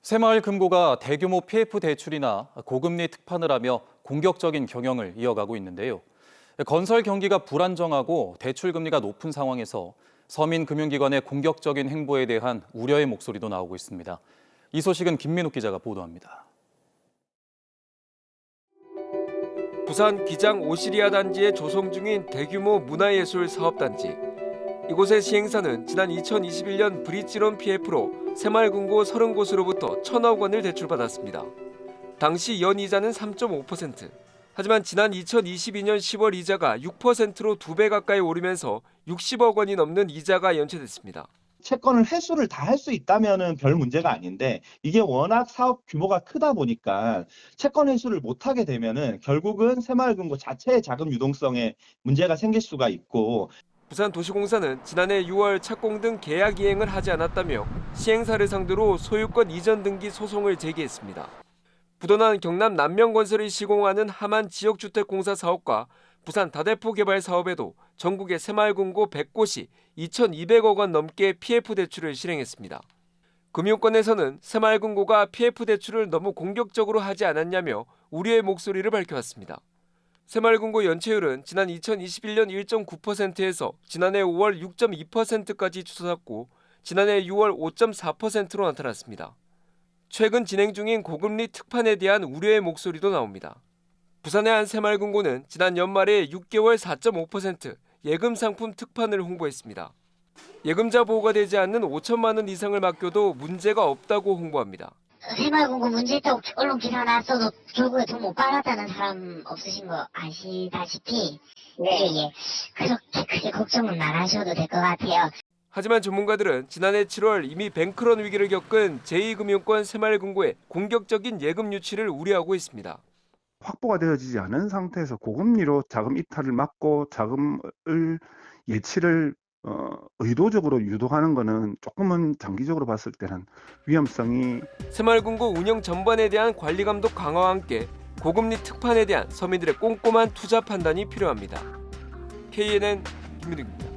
새마을금고가 대규모 PF 대출이나 고금리 특판을 하며 공격적인 경영을 이어가고 있는데요. 건설 경기가 불안정하고 대출 금리가 높은 상황에서 서민 금융기관의 공격적인 행보에 대한 우려의 목소리도 나오고 있습니다. 이 소식은 김민욱 기자가 보도합니다. 부산 기장 오시리아 단지에 조성 중인 대규모 문화예술 사업단지. 이곳의 시행사는 지난 2021년 브릿지론 PF로 새마을금고 30곳으로부터 1,000억 원을 대출받았습니다. 당시 연이자는 3.5%. 하지만 지난 2022년 10월 이자가 6%로 2배 가까이 오르면서 60억 원이 넘는 이자가 연체됐습니다. 채권을 회수를 다 할 수 있다면은 별 문제가 아닌데 이게 워낙 사업 규모가 크다 보니까 채권 회수를 못하게 되면은 결국은 새마을금고 자체의 자금 유동성에 문제가 생길 수가 있고. 부산도시공사는 지난해 6월 착공 등 계약 이행을 하지 않았다며 시행사를 상대로 소유권 이전 등기 소송을 제기했습니다. 부도난 경남 남명건설이 시공하는 하만 지역주택공사 사업과 부산 다대포 개발 사업에도 전국의 새마을금고 100곳이 2,200억 원 넘게 PF 대출을 실행했습니다. 금융권에서는 새마을금고가 PF 대출을 너무 공격적으로 하지 않았냐며 우려의 목소리를 밝혀왔습니다. 새마을금고 연체율은 지난 2021년 1.9%에서 지난해 5월 6.2%까지 추락했고 지난해 6월 5.4%로 나타났습니다. 최근 진행 중인 고금리 특판에 대한 우려의 목소리도 나옵니다. 부산의 한 새마을금고는 지난 연말에 6개월 4.5% 예금 상품 특판을 홍보했습니다. 예금자 보호가 되지 않는 5천만 원 이상을 맡겨도 문제가 없다고 홍보합니다. 새마을금고 문제 있다고 언론 기사 났어도 결국에 돈 못 받았다는 사람 없으신 거 아시다시피 예. 그렇게 크게 걱정은 안 하셔도 될 것 같아요. 하지만 전문가들은 지난해 7월 이미 뱅크런 위기를 겪은 제2금융권 새마을금고의 공격적인 예금 유치를 우려하고 있습니다. 확보가 되어지지 않은 상태에서 고금리로 자금 이탈을 막고 자금을 예치를 의도적으로 유도하는 것은 조금은 장기적으로 봤을 때는 위험성이. 새마을금고 운영 전반에 대한 관리 감독 강화와 함께 고금리 특판에 대한 서민들의 꼼꼼한 투자 판단이 필요합니다. KNN 김민욱입니다.